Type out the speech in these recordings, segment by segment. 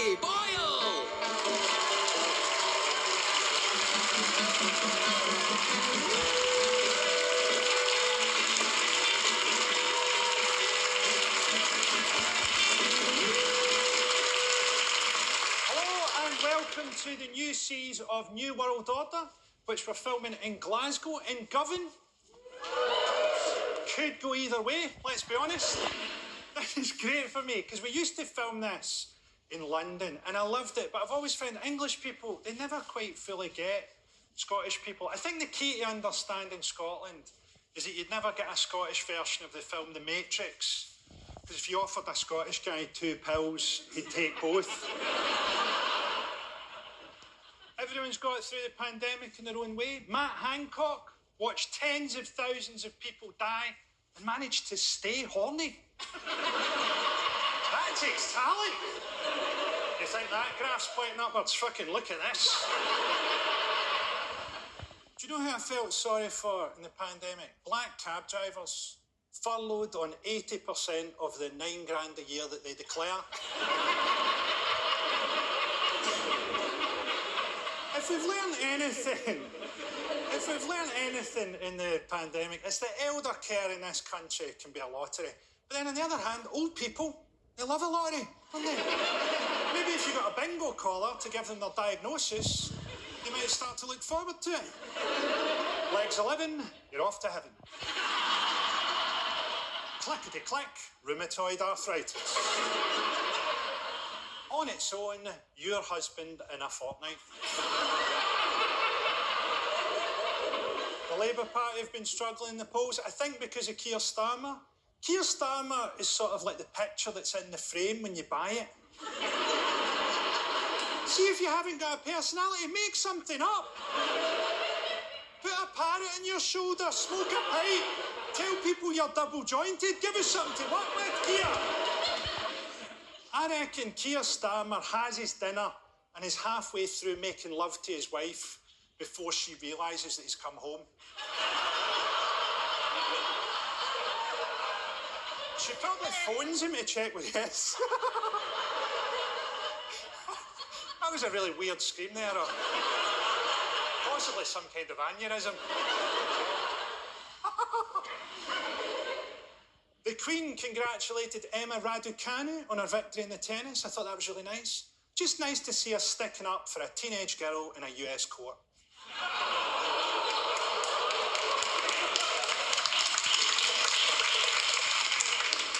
Frankie, Boyle. Hello and welcome to the new series of New World Order, which we're filming in Glasgow, in Govan. Could go either way, let's be honest. This is great for me, because we used to film this in London, and I loved it, but I've always found English people, they never quite fully get Scottish people. I think the key to understanding Scotland is that you'd never get a Scottish version of the film The Matrix, because if you offered a Scottish guy 2 pills, he'd take both. Everyone's got through the pandemic in their own way. Matt Hancock watched tens of thousands of people die and managed to stay horny. That takes talent. You think that graph's pointing upwards? Fucking look at this. Do you know who I felt sorry for in the pandemic? Black cab drivers, furloughed on 80% of the $9 grand a year that they declare. If we've learned anything in the pandemic, it's that elder care in this country can be a lottery. But then on the other hand, old people, they love a lottery, don't they? Maybe if you got a bingo caller to give them their diagnosis, you might start to look forward to it. Legs 11, you're off to heaven. Clickety-click, rheumatoid arthritis. On its own, your husband in a fortnight. The Labour Party have been struggling in the polls, I think because of Keir Starmer. Keir Starmer is sort of like the picture that's in the frame when you buy it. See if you haven't got a personality, make something up. Put a parrot on your shoulder, smoke a pipe, tell people you're double jointed, give us something to work with, Keir. I reckon Keir Starmer has his dinner and is halfway through making love to his wife before she realises that he's come home. She probably phones him to check with this. That was a really weird scream there, or possibly some kind of aneurysm. The Queen congratulated Emma Raducanu on her victory in the tennis. I thought that was really nice. Just nice to see her sticking up for a teenage girl in a US court.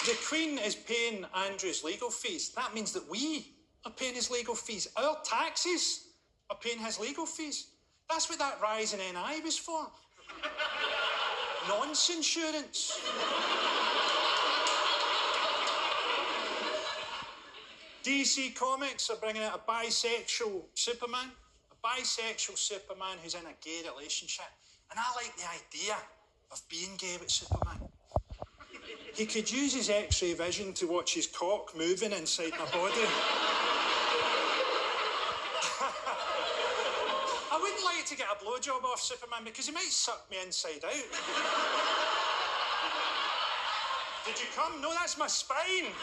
The Queen is paying Andrew's legal fees. That means that we are paying his legal fees. Our taxes are paying his legal fees. That's what that rise in NI was for. Nonce-insurance. DC Comics are bringing out a bisexual Superman. A bisexual Superman who's in a gay relationship. And I like the idea of being gay with Superman. He could use his X-ray vision to watch his cock moving inside my body. I wouldn't like to get a blowjob off Superman because he might suck me inside out. Did you come? No, that's my spine.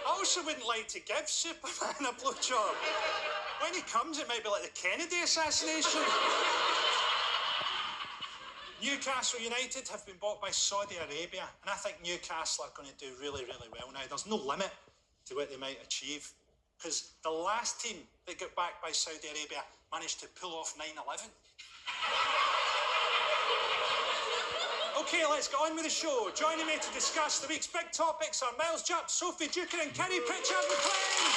I also wouldn't like to give Superman a blowjob. When he comes, it might be like the Kennedy assassination. Newcastle United have been bought by Saudi Arabia, and I think Newcastle are going to do really, really well now. There's no limit to what they might achieve, because the last team that got backed by Saudi Arabia managed to pull off 9/11. OK, let's get on with the show. Joining me to discuss the week's big topics are Miles Jupp, Sophie Duker and Kerry Pritchard McLean.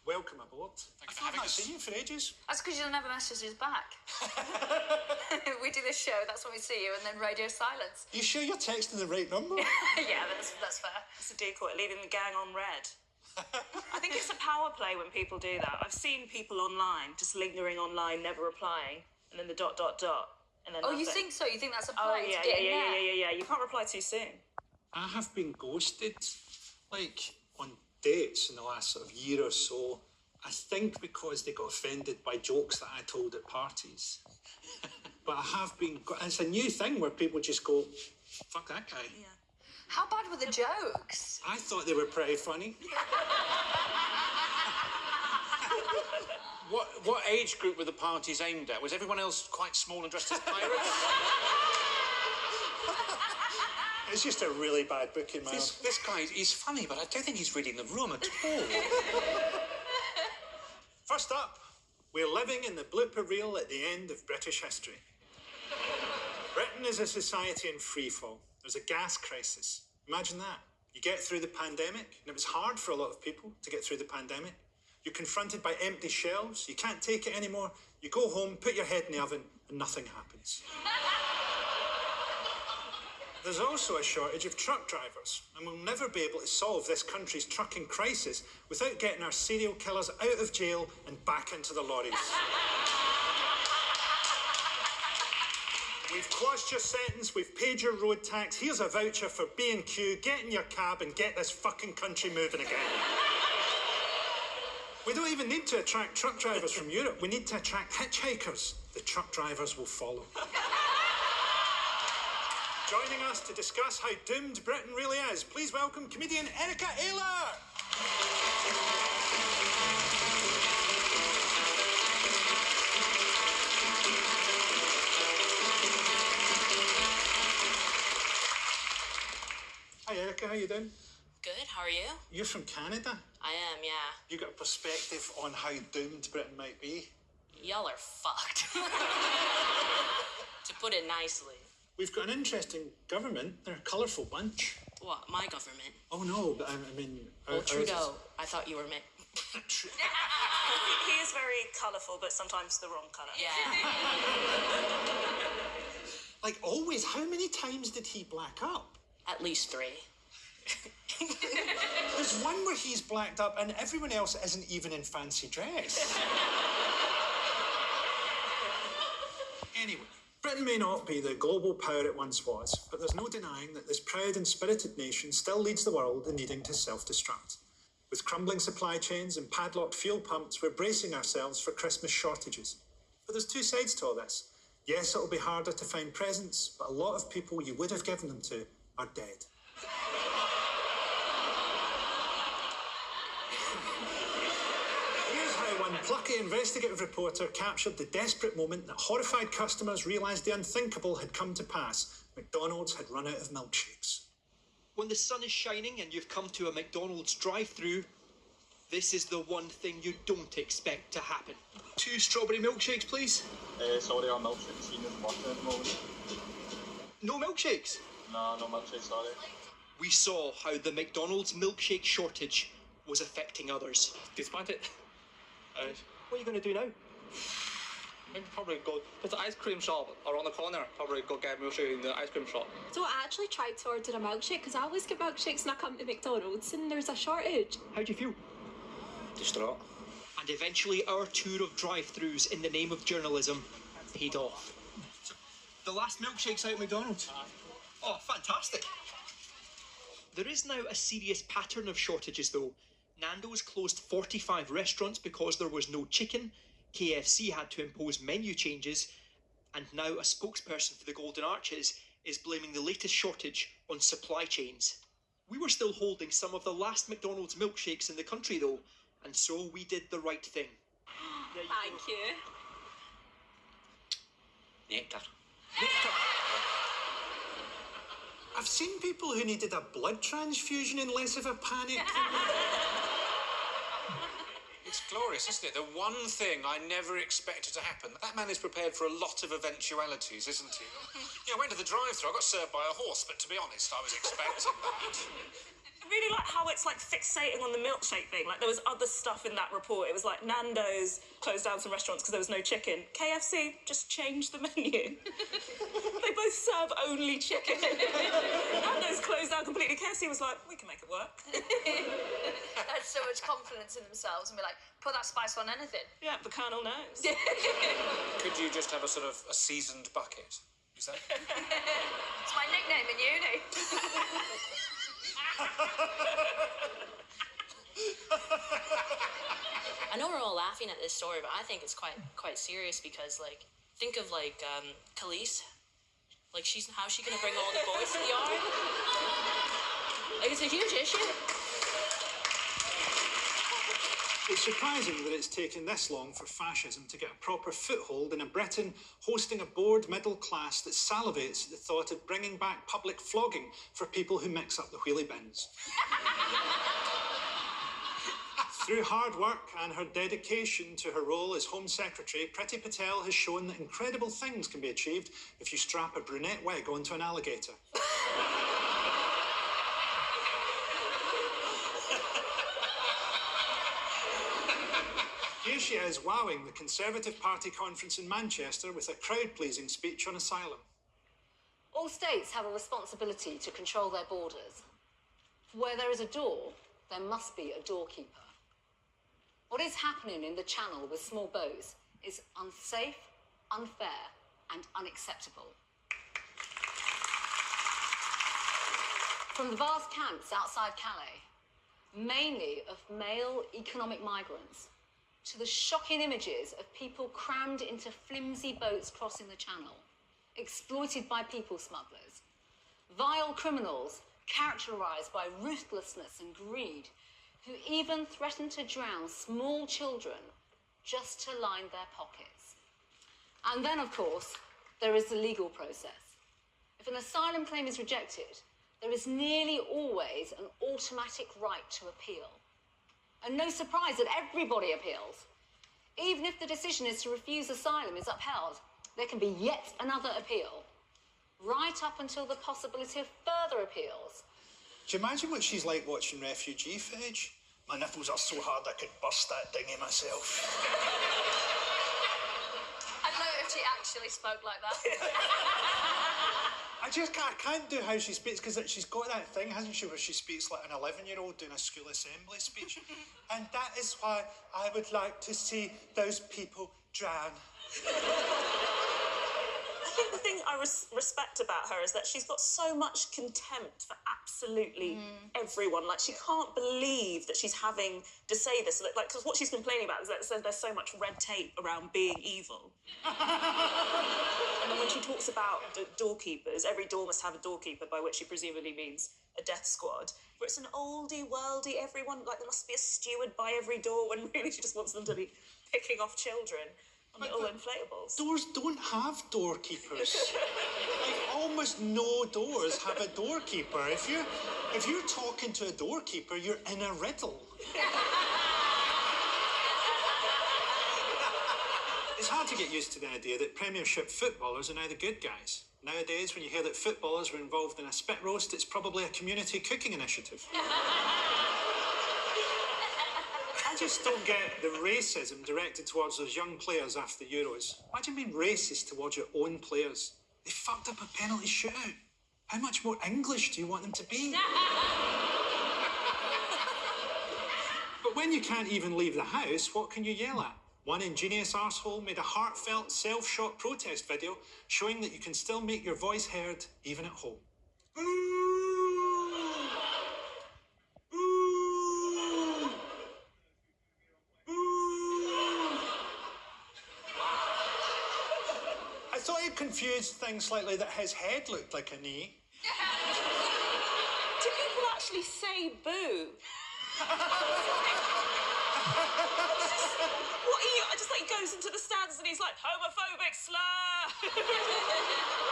Welcome aboard. Thank you for having us. I've not seen you for ages. That's because you'll never message us back. We do this show, that's when we see you, and then radio silence. You sure you're texting the right number? Yeah, that's fair. It's a decoy, leaving the gang on red. I think it's a power play when people do that. I've seen people online, just lingering online, never replying, and then the ... and then Oh, you nothing. think so? You think that's a Oh, play yeah, to get in yeah, there? yeah. You can't reply too soon. I have been ghosted, like, on dates in the last sort of year or so. I think because they got offended by jokes that I told at parties. But I have been... It's a new thing where people just go, fuck that guy. Yeah. How bad were the jokes? I thought they were pretty funny. What age group were the parties aimed at? Was everyone else quite small and dressed as pirates? It's just a really bad booking, Miles. This guy, he's funny, but I don't think he's reading the room at all. First up, we're living in the blooper reel at the end of British history. Britain is a society in freefall. There's a gas crisis. Imagine that. You get through the pandemic, and it was hard for a lot of people to get through the pandemic. You're confronted by empty shelves. You can't take it anymore. You go home, put your head in the oven, and nothing happens. There's also a shortage of truck drivers, and we'll never be able to solve this country's trucking crisis without getting our serial killers out of jail and back into the lorries. We've quashed your sentence, we've paid your road tax, here's a voucher for B&Q, get in your cab and get this fucking country moving again. We don't even need to attract truck drivers from Europe, we need to attract hitchhikers. The truck drivers will follow. Joining us to discuss how doomed Britain really is, please welcome comedian Erica Ayler. Hi Erica, how you doing? Good, how are you? You're from Canada. I am, yeah. You got a perspective on how doomed Britain might be? Y'all are fucked. To put it nicely. We've got an interesting government. They're a colourful bunch. What, my government? Oh no, but I mean... Well, Trudeau. I thought you were meant... He is very colourful, but sometimes the wrong colour. Yeah. Like always, how many times did he black up? At least 3. There's one where he's blacked up and everyone else isn't even in fancy dress. Anyway, Britain may not be the global power it once was, but there's no denying that this proud and spirited nation still leads the world in needing to self-destruct. With crumbling supply chains and padlocked fuel pumps, we're bracing ourselves for Christmas shortages. But there's two sides to all this. Yes, it'll be harder to find presents, but a lot of people you would have given them to are dead. Here's how one plucky investigative reporter captured the desperate moment that horrified customers realised the unthinkable had come to pass. McDonald's had run out of milkshakes. When the sun is shining and you've come to a McDonald's drive-through, this is the one thing you don't expect to happen. 2 strawberry milkshakes, please. Sorry, our milkshake machine isn't working at the moment. No milkshakes? No milkshake, sorry. We saw how the McDonald's milkshake shortage was affecting others. Despite it, What are you going to do now? maybe probably go. There's an ice cream shop around the corner. Probably go get a milkshake in the ice cream shop. So I actually tried to order a milkshake because I always get milkshakes when I come to McDonald's and there's a shortage. How do you feel? Distraught. And eventually our tour of drive-thrus in the name of journalism paid off. The last milkshake's out at McDonald's. Oh, fantastic. There is now a serious pattern of shortages though. Nando's closed 45 restaurants because there was no chicken. KFC had to impose menu changes. And now a spokesperson for the Golden Arches is blaming the latest shortage on supply chains. We were still holding some of the last McDonald's milkshakes in the country though, and so we did the right thing. Thank you. Nectar. I've seen people who needed a blood transfusion in less of a panic. It's glorious, isn't it? The one thing I never expected to happen. That man is prepared for a lot of eventualities, isn't he? Yeah, I went to the drive-thru. I got served by a horse, but to be honest, I was expecting that. I really like how it's like fixating on the milkshake thing. Like there was other stuff in that report. It was like Nando's closed down some restaurants because there was no chicken. KFC just changed the menu. They both serve only chicken. Nando's closed down completely. KFC was like, we can make it work. Had so much confidence in themselves and be like, put that spice on anything. Yeah, the Colonel knows. Could you just have a sort of a seasoned bucket? You is that? It's my nickname in uni. I know we're all laughing at this story, but I think it's quite serious because, like, think of, like, Khalees. Like, how's she gonna bring all the boys to the yard? Like, it's a huge issue. It's surprising that it's taken this long for fascism to get a proper foothold in a Britain hosting a bored middle class that salivates at the thought of bringing back public flogging for people who mix up the wheelie bins. Through hard work and her dedication to her role as Home Secretary, Priti Patel has shown that incredible things can be achieved if you strap a brunette wig onto an alligator. Here she is wowing the Conservative Party conference in Manchester with a crowd-pleasing speech on asylum. All states have a responsibility to control their borders. Where there is a door, there must be a doorkeeper. What is happening in the Channel with small boats is unsafe, unfair, and unacceptable. From the vast camps outside Calais, mainly of male economic migrants, to the shocking images of people crammed into flimsy boats crossing the Channel, exploited by people smugglers, vile criminals characterised by ruthlessness and greed, who even threaten to drown small children just to line their pockets. And then, of course, there is the legal process. If an asylum claim is rejected, there is nearly always an automatic right to appeal. And no surprise that everybody appeals. Even if the decision is to refuse asylum is upheld, there can be yet another appeal, right up until the possibility of further appeals. Do you imagine what she's like watching refugee footage? My nipples are so hard I could burst that dinghy myself. I don't know if she actually spoke like that. I can't do how she speaks, because she's got that thing, hasn't she, where she speaks like an 11-year-old doing a school assembly speech. And that is why I would like to see those people drown. I think the thing I respect about her is that she's got so much contempt for absolutely everyone. Like, she can't believe that she's having to say this. Like, because what she's complaining about is that there's so much red tape around being evil. And then when she talks about doorkeepers, every door must have a doorkeeper, by which she presumably means a death squad, where it's an oldie, worldy, everyone, like, there must be a steward by every door, when really she just wants them to be picking off children. Little inflatables. Doors don't have doorkeepers. Like, almost no doors have a doorkeeper. If you're talking to a doorkeeper, you're in a riddle. It's hard to get used to the idea that Premiership footballers are now the good guys. Nowadays, when you hear that footballers were involved in a spit roast, it's probably a community cooking initiative. I just don't get the racism directed towards those young players after the Euros. Imagine being racist towards your own players. They fucked up a penalty shootout. How much more English do you want them to be? But when you can't even leave the house, what can you yell at? One ingenious arsehole made a heartfelt self-shot protest video showing that you can still make your voice heard even at home. I thought he confused things slightly that his head looked like a knee. Do people actually say boo? What are you? I just, like, he goes into the stands and he's like, homophobic slur,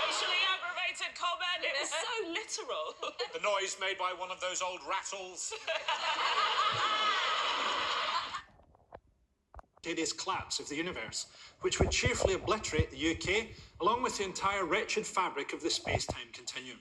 racially aggravated comment. It was so literal. The noise made by one of those old rattles. Hideous collapse of the universe, which would cheerfully obliterate the UK, along with the entire wretched fabric of the space-time continuum.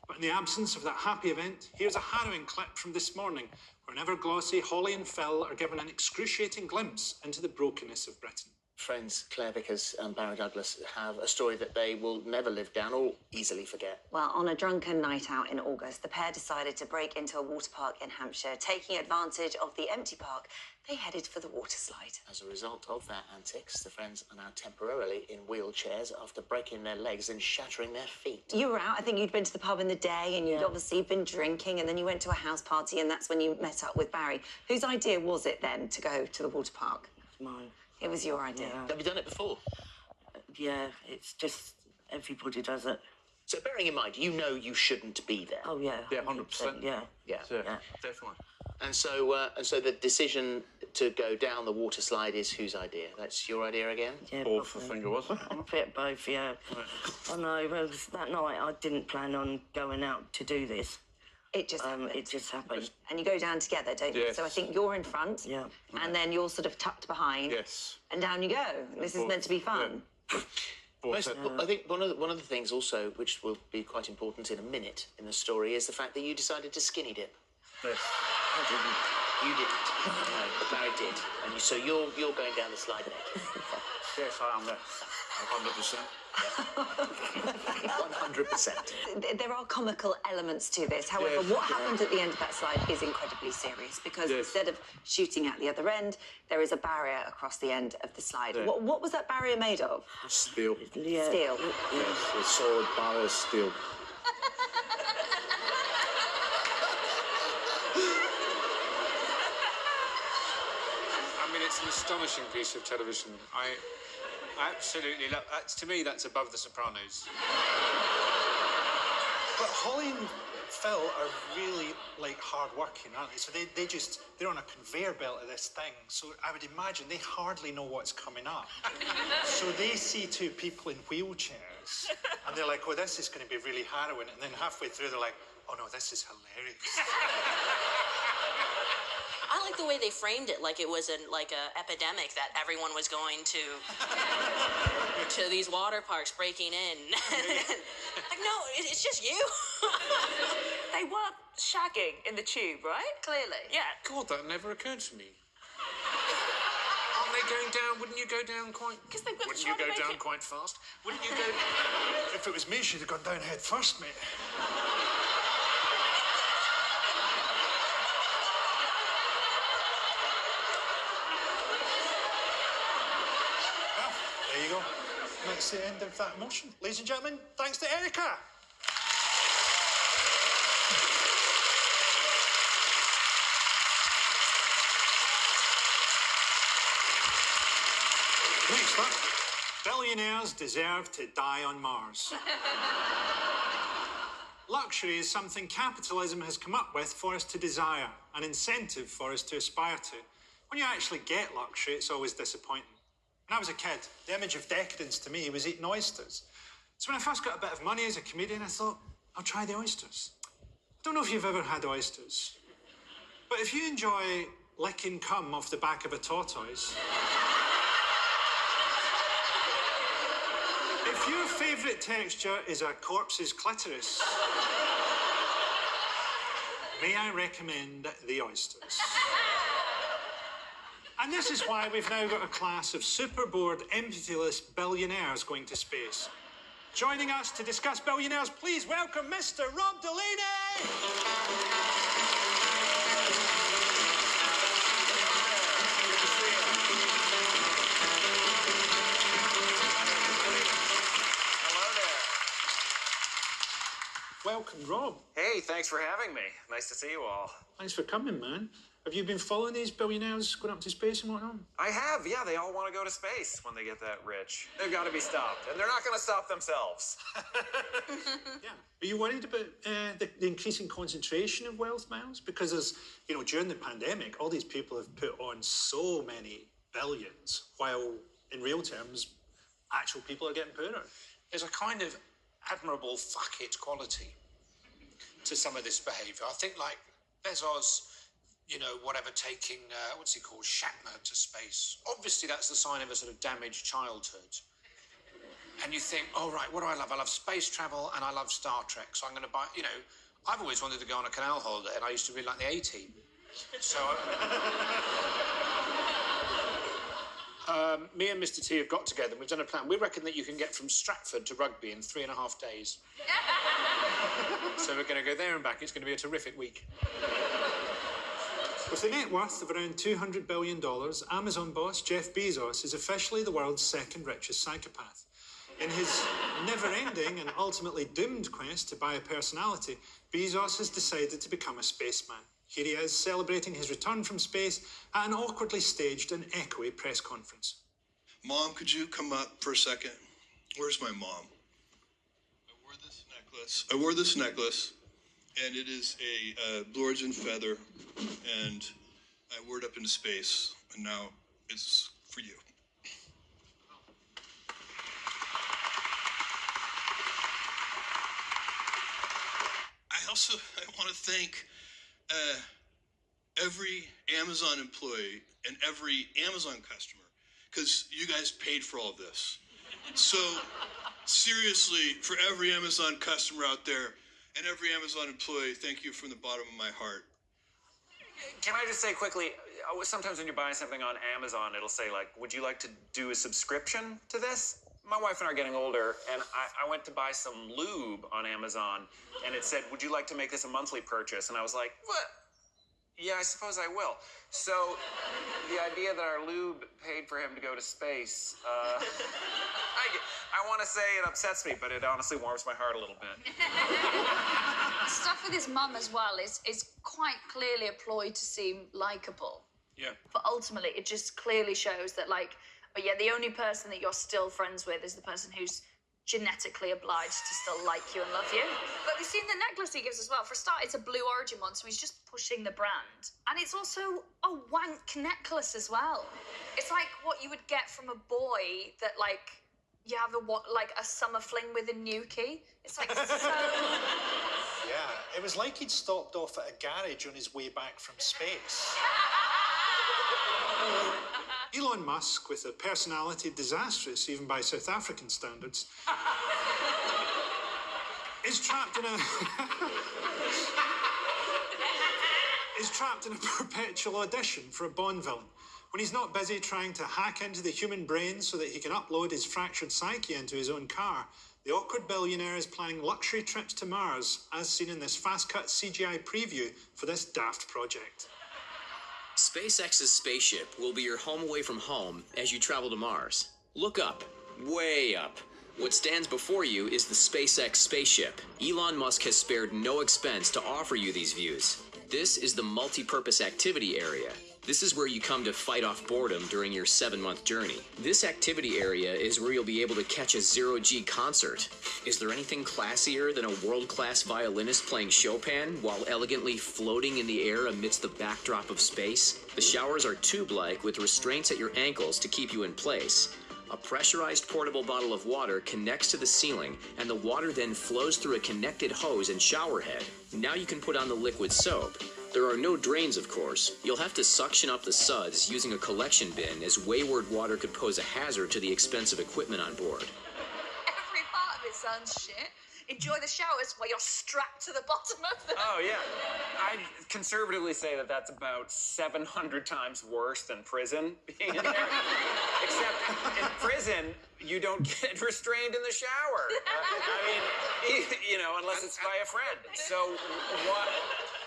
But in the absence of that happy event, here's a harrowing clip from this morning, where an ever-glossy Holly and Phil are given an excruciating glimpse into the brokenness of Britain. friends Claire Vickers and Barry Douglas have a story that they will never live down or easily forget. Well, on a drunken night out in August, the pair decided to break into a water park in Hampshire. Taking advantage of the empty park, they headed for the water slide. As a result of their antics, the friends are now temporarily in wheelchairs after breaking their legs and shattering their feet. You were out, I think you'd been to the pub in the day and you'd obviously been drinking, and then you went to a house party and that's when you met up with Barry. Whose idea was it then to go to the water park? Mine. It was your idea. Yeah. Have you done it before? Yeah, it's just everybody does it. So bearing in mind, you know you shouldn't be there. Oh, yeah. Yeah, 100%. Yeah. Yeah. Definitely. And so the decision to go down the water slide is whose idea? That's your idea again? Yeah, Awful finger, was it? a bit both, yeah. I know, well, that night I didn't plan on going out to do this. It just happened. It just happened. And you go down together, don't you? Yes. So I think you're in front. Yeah. And then you're sort of tucked behind. Yes. And down you go. This is meant to be fun. I think one of the things also, which will be quite important in a minute in the story, is the fact that you decided to skinny dip. Yes. I didn't. You didn't. No, Barry did. And so you're going down the slide naked. Yes, I am. 100%. 100%. There are comical elements to this. However, what happened at the end of that slide is incredibly serious because instead of shooting at the other end, there is a barrier across the end of the slide. Yeah. What was that barrier made of? Steel. Yeah. Steel. Yes, it's solid barrier steel. I mean, it's an astonishing piece of television. I absolutely love. To me, that's above The Sopranos. But Holly and Phil are really like hard-working, aren't they? So they're on a conveyor belt of this thing. So I would imagine they hardly know what's coming up. So they see two people in wheelchairs, and they're like, "Oh, this is going to be really harrowing." And then halfway through, they're like, "Oh no, this is hilarious." I like the way they framed it, like it was a epidemic that everyone was going to these water parks breaking in. Like, no, it's just you. They were shagging in the tube, right? Clearly. Yeah. God, that never occurred to me. Aren't they going down? Wouldn't you go down quite? Because they've got Wouldn't to you try go to make down it... quite fast? Wouldn't you go? If it was me, she'd have gone down head first, mate. Well, there you go. That's the end of that motion. Ladies and gentlemen, thanks to Erica. Next up, billionaires deserve to die on Mars. Luxury is something capitalism has come up with for us to desire, an incentive for us to aspire to. When you actually get luxury, it's always disappointing. When I was a kid, the image of decadence to me was eating oysters. So when I first got a bit of money as a comedian, I thought, I'll try the oysters. I don't know if you've ever had oysters, but if you enjoy licking cum off the back of a tortoise, if your favourite texture is a corpse's clitoris, may I recommend the oysters? And this is why we've now got a class of super bored, empathyless billionaires going to space. Joining us to discuss billionaires, please welcome Mr. Rob Delaney! Welcome, Rob. Hey, thanks for having me. Nice to see you all. Thanks for coming, man. Have you been following these billionaires going up to space and whatnot? I have, yeah. They all want to go to space when they get that rich. They've got to be stopped, and they're not going to stop themselves. Yeah. Are you worried about the increasing concentration of wealth, Miles? Because during the pandemic, all these people have put on so many billions, while in real terms, actual people are getting poorer. There's a kind of admirable fuck it quality to some of this behaviour. I think like Bezos, whatever, taking, what's he called, Shatner to space. Obviously that's the sign of a sort of damaged childhood. And you think, oh, right, what do I love? I love space travel and I love Star Trek. So I'm going to buy, I've always wanted to go on a canal holiday and I used to really like the A-Team. So Me and Mr. T have got together and we've done a plan. We reckon that you can get from Stratford to Rugby in 3.5 days. So we're going to go there and back. It's going to be a terrific week. With a net worth of around $200 billion, Amazon boss Jeff Bezos is officially the world's second richest psychopath. In his never-ending and ultimately doomed quest to buy a personality, Bezos has decided to become a spaceman. Here he is, celebrating his return from space at an awkwardly staged and echoey press conference. Mom, could you come up for a second? Where's my mom? I wore this necklace, and it is a Blue Origin feather, and I wore it up into space, and now it's for you. I want to thank every Amazon employee and every Amazon customer, because you guys paid for all this. So, seriously, for every Amazon customer out there and every Amazon employee, thank you from the bottom of my heart. Can I just say quickly, sometimes when you buy something on Amazon, it'll say, like, would you like to do a subscription to this? My wife and I are getting older, and I went to buy some lube on Amazon, and it said, would you like to make this a monthly purchase? And I was like, what? Yeah, I suppose I will. So the idea that our lube paid for him to go to space, I want to say it upsets me, but it honestly warms my heart a little bit. Stuff with his mum as well is quite clearly a ploy to seem likeable. Yeah. But ultimately, it just clearly shows that, like, but yeah, the only person that you're still friends with is the person who's genetically obliged to still like you and love you. But we've seen the necklace he gives as well. For a start, it's a Blue Origin one, so he's just pushing the brand. And it's also a wank necklace as well. It's like what you would get from a boy that, like, you have a summer fling with in Newquay. It's like so... Yeah, it was like he'd stopped off at a garage on his way back from space. Elon Musk, with a personality disastrous even by South African standards, is trapped in a perpetual audition for a Bond villain. When he's not busy trying to hack into the human brain so that he can upload his fractured psyche into his own car, the awkward billionaire is planning luxury trips to Mars, as seen in this fast-cut CGI preview for this daft project. SpaceX's spaceship will be your home away from home as you travel to Mars. Look up, way up. What stands before you is the SpaceX spaceship. Elon Musk has spared no expense to offer you these views. This is the multi-purpose activity area. This is where you come to fight off boredom during your 7-month journey. This activity area is where you'll be able to catch a zero-G concert. Is there anything classier than a world-class violinist playing Chopin while elegantly floating in the air amidst the backdrop of space? The showers are tube-like with restraints at your ankles to keep you in place. A pressurized portable bottle of water connects to the ceiling, and the water then flows through a connected hose and shower head. Now you can put on the liquid soap. There are no drains, of course. You'll have to suction up the suds using a collection bin, as wayward water could pose a hazard to the expensive equipment on board. Every part of it sounds shit. Enjoy the showers while you're strapped to the bottom of them. Oh, yeah. I'd conservatively say that that's about 700 times worse than prison being in there. Except in prison, you don't get restrained in the shower. I mean, you know, unless it's by a friend. So what...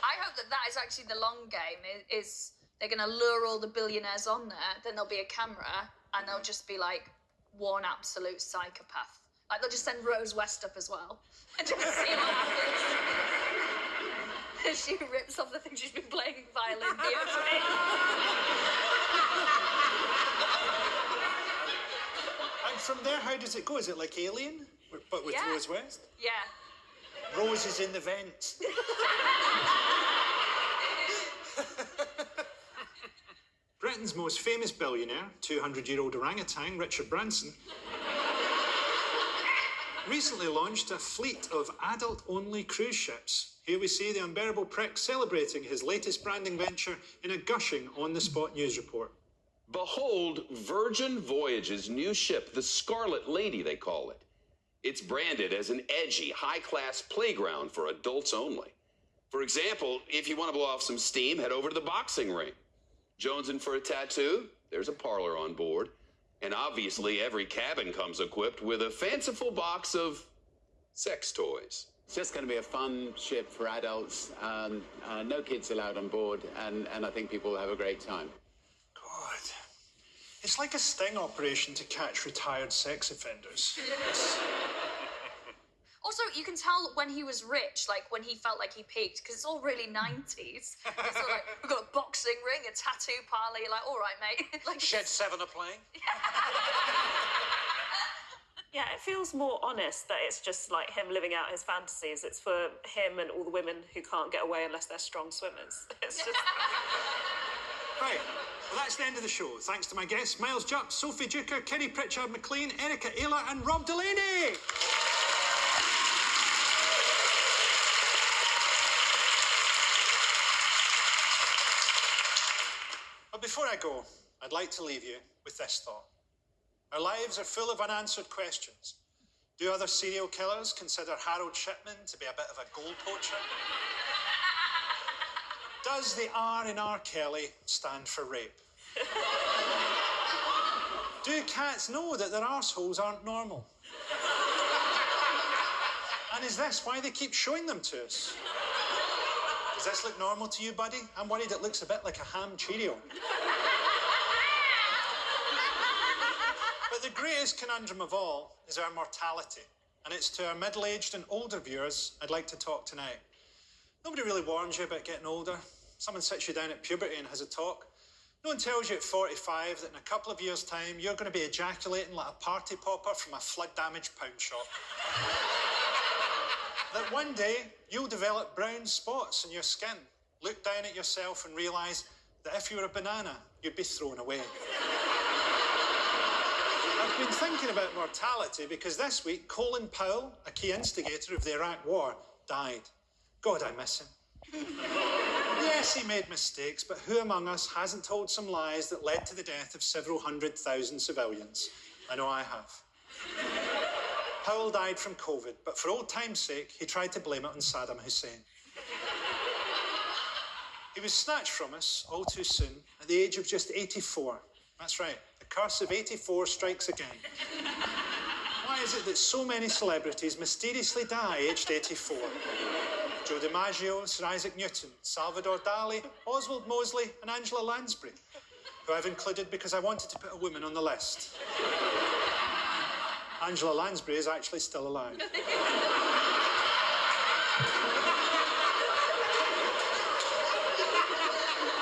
I hope that is actually the long game, is they're going to lure all the billionaires on there, then there'll be a camera, and they'll just be like one absolute psychopath. Like, they'll just send Rose West up as well, and just see what happens. She rips off the thing she's been playing violin the other day. And from there, how does it go? Is it like Alien, but with Rose West? Yeah. Rose is in the vents. Britain's most famous billionaire, 200-year-old orangutan Richard Branson, recently launched a fleet of adult-only cruise ships. Here we see the unbearable prick celebrating his latest branding venture in a gushing on-the-spot news report. Behold Virgin Voyage's new ship, the Scarlet Lady, they call it. It's branded as an edgy, high-class playground for adults only. For example, if you want to blow off some steam, head over to the boxing ring. Jonesing for a tattoo? There's a parlor on board. And obviously, every cabin comes equipped with a fanciful box of sex toys. It's just going to be a fun ship for adults. No kids allowed on board, and I think people will have a great time. God. It's like a sting operation to catch retired sex offenders. Also, you can tell when he was rich, like when he felt like he peaked, because it's all really 90s. It's all like, we've got a boxing ring, a tattoo parlor. You're like, all right, mate. Like, Shed 7 are playing. Yeah, it feels more honest that it's just like him living out his fantasies. It's for him and all the women who can't get away unless they're strong swimmers. It's just... Right, well, that's the end of the show. Thanks to my guests, Miles Jupp, Sophie Duker, Kenny Pritchard McLean, Erica Ayler and Rob Delaney. But before I go, I'd like to leave you with this thought. Our lives are full of unanswered questions. Do other serial killers consider Harold Shipman to be a bit of a gold poacher? Does the R in R. Kelly stand for rape? Do cats know that their arseholes aren't normal? And is this why they keep showing them to us? Does this look normal to you, buddy? I'm worried it looks a bit like a ham Cheerio. But the greatest conundrum of all is our mortality. And it's to our middle-aged and older viewers I'd like to talk tonight. Nobody really warns you about getting older. Someone sits you down at puberty and has a talk. No one tells you at 45 that in a couple of years' time you're going to be ejaculating like a party popper from a flood-damaged pound shop. That one day you'll develop brown spots in your skin, look down at yourself and realise that if you were a banana, you'd be thrown away. I've been thinking about mortality because this week Colin Powell, a key instigator of the Iraq War, died. God, I miss him. Yes, he made mistakes, but who among us hasn't told some lies that led to the death of several 100,000 civilians? I know I have. Powell died from COVID, but for old time's sake, he tried to blame it on Saddam Hussein. He was snatched from us all too soon at the age of just 84. That's right, the curse of 84 strikes again. Why is it that so many celebrities mysteriously die aged 84? Joe DiMaggio, Sir Isaac Newton, Salvador Dali, Oswald Mosley and Angela Lansbury, who I've included because I wanted to put a woman on the list. Angela Lansbury is actually still alive.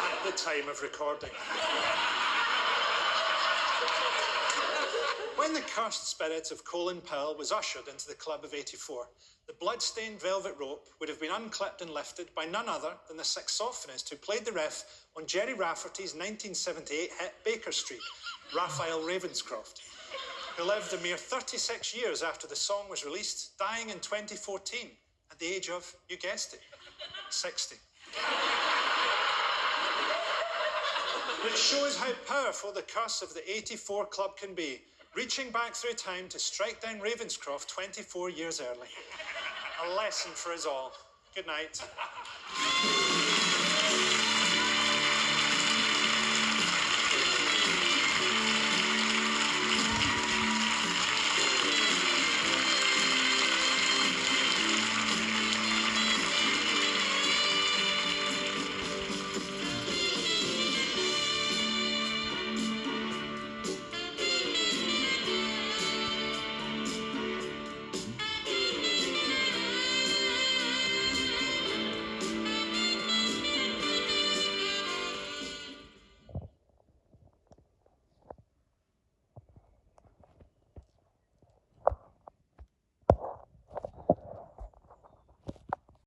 At the time of recording. When the cursed spirit of Colin Powell was ushered into the Club of 84, the blood-stained velvet rope would have been unclipped and lifted by none other than the saxophonist who played the riff on Jerry Rafferty's 1978 hit Baker Street, Raphael Ravenscroft, who lived a mere 36 years after the song was released, dying in 2014 at the age of, you guessed it, 60. Which shows how powerful the curse of the 84 Club can be, reaching back through time to strike down Ravenscroft 24 years early. A lesson for us all. Good night.